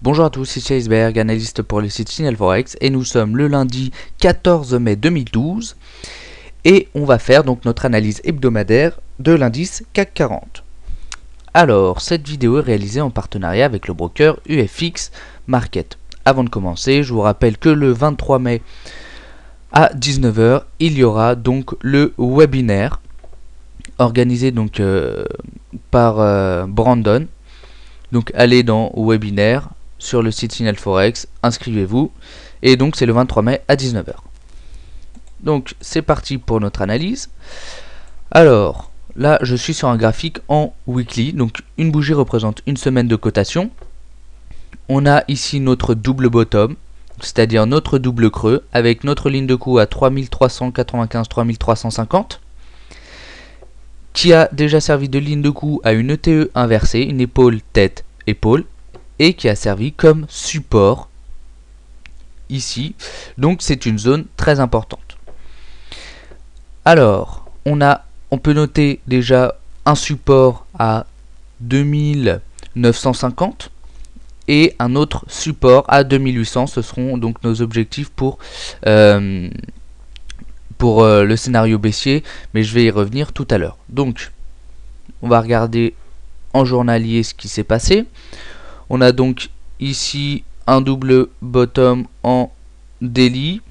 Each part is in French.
Bonjour à tous, ici Iceberg, analyste pour le site Signal Forex, et nous sommes le lundi 14 mai 2012 et on va faire donc notre analyse hebdomadaire de l'indice CAC 40. Alors, cette vidéo est réalisée en partenariat avec le broker UFX Market. Avant de commencer, je vous rappelle que le 23 mai à 19 h, il y aura donc le webinaire organisé donc par Brandon. Donc allez dans webinaire sur le site Signal Forex, inscrivez-vous, et donc c'est le 23 mai à 19 h. Donc c'est parti pour notre analyse. Alors là je suis sur un graphique en weekly, donc une bougie représente une semaine de cotation. On a ici notre double bottom, c'est-à-dire notre double creux, avec notre ligne de coup à 3395-3350, qui a déjà servi de ligne de coup à une ETE inversée, une épaule tête épaule, et qui a servi comme support ici. Donc c'est une zone très importante. Alors on peut noter déjà un support à 2950 et un autre support à 2800. Ce seront donc nos objectifs pour le scénario baissier, mais je vais y revenir tout à l'heure. Donc on va regarder en journalier ce qui s'est passé. On a donc ici un double bottom en daily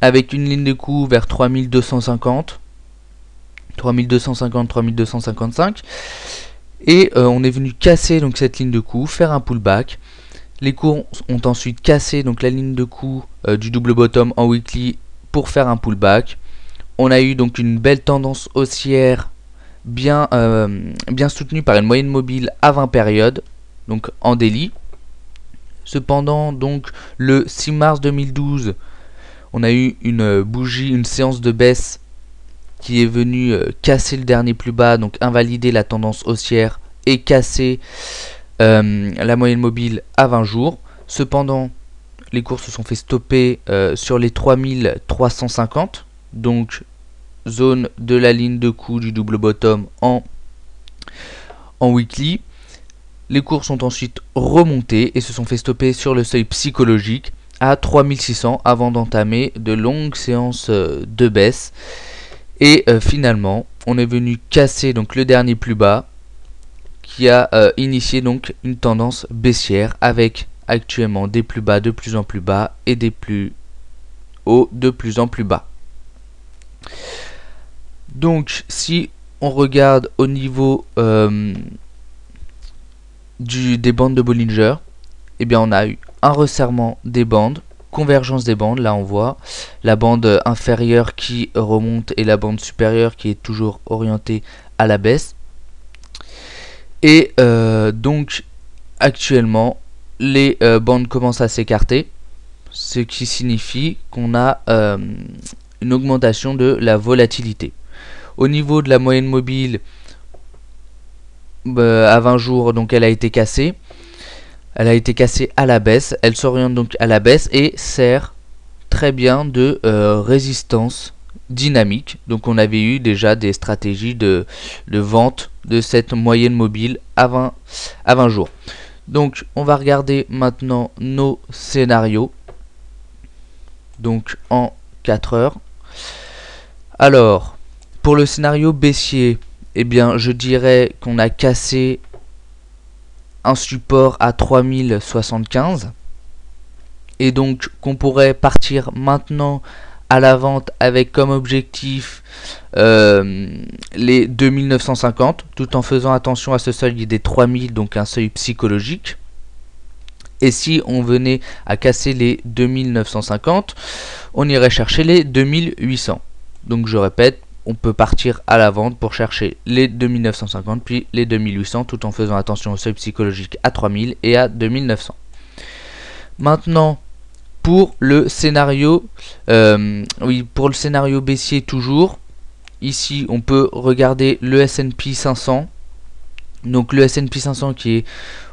avec une ligne de coup vers 3250, 3255, et on est venu casser donc cette ligne de coup, faire un pullback. Les cours ont ensuite cassé donc la ligne de coup du double bottom en weekly pour faire un pullback. On a eu donc une belle tendance haussière bien soutenue par une moyenne mobile à 20 périodes, donc en daily. Cependant, donc le 6 mars 2012, on a eu une bougie, une séance de baisse qui est venue casser le dernier plus bas, donc invalider la tendance haussière et casser la moyenne mobile à 20 jours. Cependant, les cours se sont fait stopper sur les 3350, donc zone de la ligne de coup du double bottom en weekly. Les cours sont ensuite remontés et se sont fait stopper sur le seuil psychologique à 3600 avant d'entamer de longues séances de baisse. Et finalement, on est venu casser donc le dernier plus bas qui a initié donc une tendance baissière avec actuellement des plus bas de plus en plus bas et des plus hauts de plus en plus bas. Donc si on regarde au niveau des bandes de Bollinger, eh bien on a eu un resserrement des bandes, convergence des bandes. Là on voit la bande inférieure qui remonte et la bande supérieure qui est toujours orientée à la baisse. Et donc actuellement les bandes commencent à s'écarter, ce qui signifie qu'on a une augmentation de la volatilité. Au niveau de la moyenne mobile à 20 jours, donc elle a été cassée. Elle a été cassée à la baisse. Elle s'oriente donc à la baisse et sert très bien de résistance dynamique. Donc on avait eu déjà des stratégies de vente de cette moyenne mobile à 20 jours. Donc on va regarder maintenant nos scénarios. Donc en 4 heures. Alors pour le scénario baissier, eh bien je dirais qu'on a cassé un support à 3075 et donc qu'on pourrait partir maintenant à la vente avec comme objectif les 2950, tout en faisant attention à ce seuil des 3000, donc un seuil psychologique. Et si on venait à casser les 2950, on irait chercher les 2800. Donc je répète, on peut partir à la vente pour chercher les 2950 puis les 2800 tout en faisant attention au seuil psychologique à 3000 et à 2900. Maintenant pour le scénario pour le scénario baissier toujours, ici on peut regarder le S&P 500. Donc le S&P 500 qui est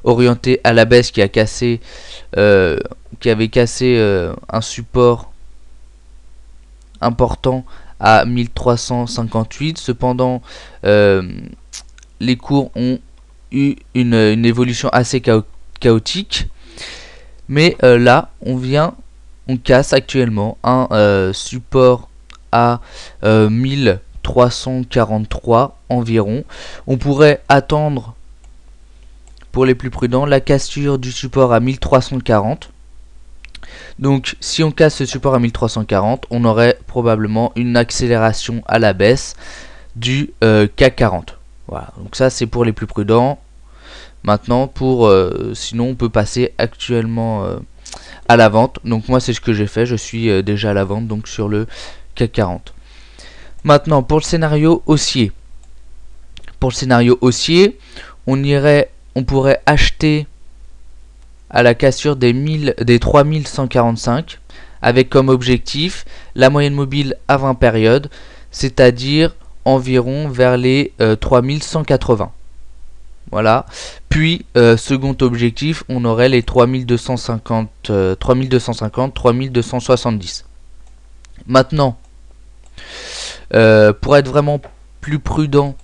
orienté à la baisse, qui a cassé qui avait cassé un support important à 1358. Cependant les cours ont eu une évolution assez chaotique Mais là on casse actuellement un support à 1343 environ. On pourrait attendre, pour les plus prudents, la cassure du support à 1340. Donc si on casse ce support à 1340, on aurait probablement une accélération à la baisse du CAC 40. Voilà, donc ça c'est pour les plus prudents. Maintenant sinon on peut passer actuellement à la vente. Donc moi c'est ce que j'ai fait, je suis déjà à la vente donc sur le CAC 40. Maintenant pour le scénario haussier. Pour le scénario haussier, on pourrait acheter à la cassure des 3145 avec comme objectif la moyenne mobile à 20 périodes, c'est-à-dire environ vers les 3180. Voilà. Puis second objectif, on aurait les 3250, 3270. Maintenant, pour être vraiment plus prudent,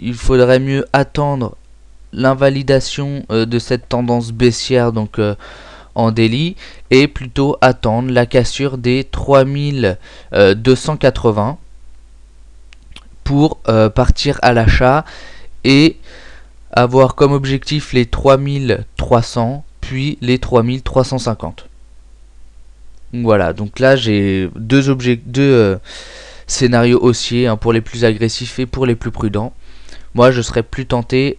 il faudrait mieux attendre l'invalidation de cette tendance baissière donc en daily, et plutôt attendre la cassure des 3280 pour partir à l'achat et avoir comme objectif les 3300 puis les 3350. Voilà, donc là j'ai deux scénarios haussiers, pour les plus agressifs et pour les plus prudents. Moi je serais plus tenté,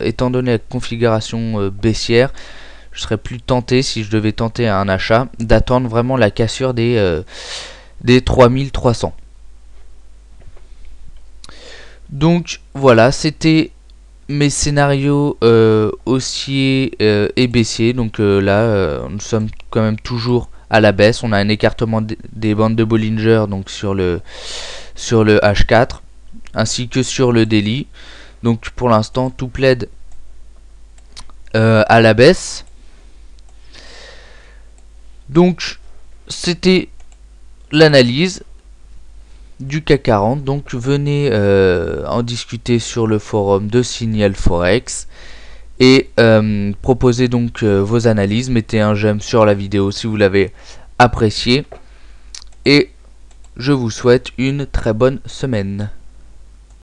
étant donné la configuration baissière, je serais plus tenté, si je devais tenter un achat, d'attendre vraiment la cassure des 3300. Donc voilà, c'était mes scénarios haussiers et baissiers. Donc là nous sommes quand même toujours à la baisse. On a un écartement des bandes de Bollinger donc sur le H4 ainsi que sur le daily. Donc pour l'instant tout plaide à la baisse. Donc c'était l'analyse du CAC 40. Donc venez en discuter sur le forum de Signal Forex et proposez donc vos analyses. Mettez un j'aime sur la vidéo si vous l'avez apprécié et je vous souhaite une très bonne semaine.